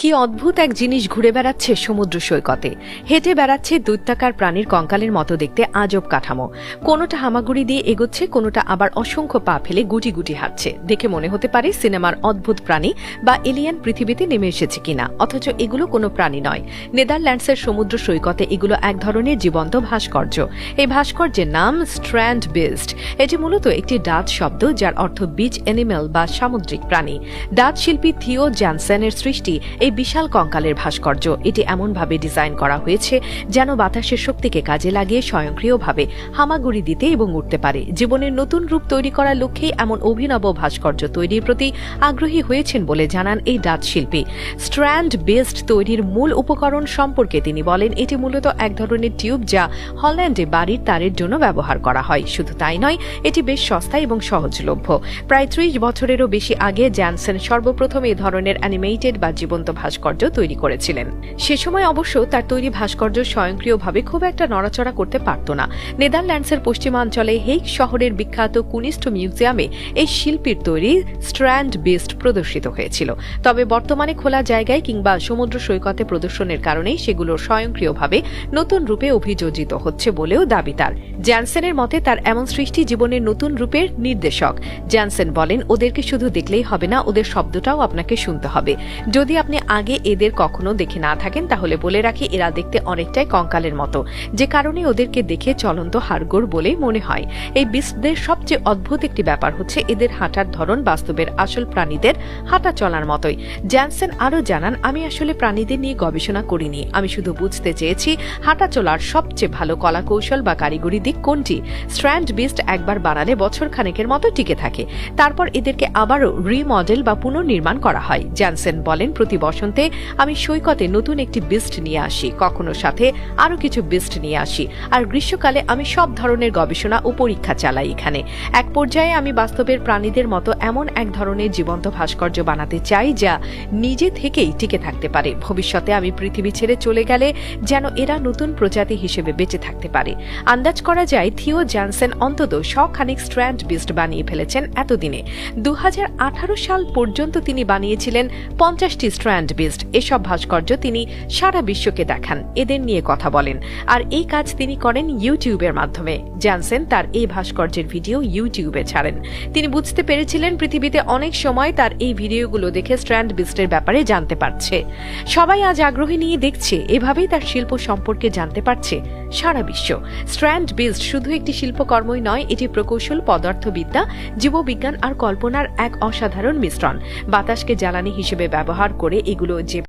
কি অদ্ভুত এক জিনিস ঘুরে বেড়াচ্ছে সমুদ্র সৈকতে। হেঁটে বেড়াচ্ছে দৈত্যাকার প্রাণীর কঙ্কালের মতো দেখতে আজব কাঠামো। কোনোটা হামাগুড়ি দিয়ে এগোচ্ছে, কোনোটা আবার অসংখ্য পা ফেলে গুটি গুটি হাঁটছে। দেখে মনে হতে পারে সিনেমার অদ্ভুত প্রাণী বা এলিয়েন পৃথিবীতে নেমে এসেছে কিনা, অথচ এগুলো কোনো প্রাণী নয়। নেদারল্যান্ডসের সমুদ্র সৈকতে এগুলো এক ধরনের জীবন্ত ভাস্কর্য। এই ভাস্কর্যের নাম স্ট্র্যান্ড বিস্ট। এটি মূলত একটি ডাচ শব্দ, যার অর্থ বিচ অ্যানিমেল বা সামুদ্রিক প্রাণী। ডাচ শিল্পী থিও জ্যানসেনের সৃষ্টি এই বিশাল কঙ্কালের ভাস্কর্য। এটি এমনভাবে ডিজাইন করা হয়েছে যেন বাতাসের শক্তিকে কাজে লাগিয়ে স্বয়ংক্রিয়ভাবে হামাগুড়ি দিতে এবং উঠতে পারে। জীবনের নতুন রূপ তৈরি করার লক্ষ্যেই এমন অভিনব ভাস্কর্য তৈরির প্রতি আগ্রহী হয়েছেন বলে জানান এই ডাচ শিল্পী। স্ট্র্যান্ড বেস্ট তৈরির মূল উপকরণ সম্পর্কে তিনি বলেন, এটি মূলত এক ধরনের টিউব যা হল্যান্ডে বাড়ির তারের জন্য ব্যবহার করা হয়। শুধু তাই নয়, এটি বেশ সস্তা এবং সহজলভ্য। প্রায় ৩০ বছরেরও বেশি আগে জ্যানসেন সর্বপ্রথম এই ধরনের অ্যানিমেটেড বা জীবন্ত ভাস্কর্য তৈরি করেছিলেন। সে সময় অবশ্য তার তৈরি ভাস্কর্য স্বয়ংক্রিয়ভাবে খুব একটা নড়াচড়া করতে পারত না। নেদারল্যান্ডসের পশ্চিমাঞ্চলে হেগ শহরের বিখ্যাত কুনিস্ট মিউজিয়ামে এই শিল্পীর তৈরি স্ট্র্যান্ড বিস্ট প্রদর্শিত হয়েছিল। তবে বর্তমানে খোলা জায়গায় কিংবা সমুদ্র সৈকতে প্রদর্শনের কারণেই সেগুলো স্বয়ংক্রিয়ভাবে নতুন রূপে অভিযোজিত হচ্ছে বলেও দাবি তার। জ্যানসেনের মতে তার এমন সৃষ্টি জীবনের নতুন রূপের নির্দেশক। জ্যানসেন বলেন, ওদেরকে শুধু দেখলেই হবে না, ওদের শব্দটাও আপনাকে শুনতে হবে। যদি আপনি আগে এদের কখনো দেখে না থাকেন তাহলে বলে রাখি, এরা দেখতে অনেকটাই কঙ্কালের মতো, যে কারণে ওদেরকে দেখে চলন্ত হাড়গোড় বলেই মনে হয়। এই বিস্টদের সবচেয়ে অদ্ভুত একটি ব্যাপার হচ্ছে এদের হাঁটার ধরন বাস্তবের আসল প্রাণীদের হাঁটা চলার মতোই। জ্যানসেন আরও জানান, আমি আসলে প্রাণীদের নিয়ে গবেষণা করিনি, আমি শুধু বুঝতে চেয়েছি হাঁটা চলার সবচেয়ে ভালো কলাকৌশল বা কারিগরি দিক কোনটি। স্ট্র্যান্ড বিস্ট একবার বানালে বছর খানেকের মতো টিকে থাকে, তারপর এদেরকে আবারও রিমডেল বা পুনর্নির্মাণ করা হয়। জ্যানসেন বলেন, প্রতি বসন্তে আমি সৈকতে নতুন একটি বিস্ট নিয়ে আসি, কখনো সাথে আরো কিছু বিস্ট নিয়ে আসি, আর গ্রীষ্মকালে আমি সব ধরনের গবেষণা ও পরীক্ষা চালাই এখানে। এক পর্যায়ে আমি বাস্তবের প্রাণীদের মতো এমন এক ধরনের জীবন্ত ভাস্কর্য বানাতে চাই যা নিজে থেকেই টিকে থাকতে পারে। ভবিষ্যতে আমি পৃথিবী ছেড়ে চলে গেলে যেন এরা নতুন প্রজাতি হিসেবে বেঁচে থাকতে পারে। আন্দাজ করা যায় থিও জ্যানসেন অন্তত শখানেক স্ট্র্যান্ড বিস্ট বানিয়ে ফেলেছেন এতদিনে। ২০১৮ সাল পর্যন্ত তিনি বানিয়েছিলেন ৫০টি স্ট্র্যান্ড বিস্ট। এসব ভাস্কর্য তিনি সারা বিশ্বকে দেখান, এদের নিয়ে কথা বলেন, আর এই কাজ তিনি করেন ইউটিউবের মাধ্যমে। জ্যানসেন তার এই ভাস্কর্যের ভিডিও ইউটিউবে ছাড়েন। তিনি বুঝতে পেরেছিলেন পৃথিবীতে অনেক সময় তার এই ভিডিওগুলো দেখে স্ট্র্যান্ড বিস্টের ব্যাপারে জানতে পারছে। সবাই আজ আগ্রহী নিয়ে দেখছে, এভাবেই তার শিল্প সম্পর্কে জানতে পারছে সারা বিশ্ব। স্ট্র্যান্ড বিস্ট শুধু একটি শিল্পকর্মই নয়, এটি প্রকৌশল, পদার্থবিদ্যা, জীববিজ্ঞান আর কল্পনার এক অসাধারণ মিশ্রণ। বাতাসকে জ্বালানি হিসেবে ব্যবহার করে এগুলো যে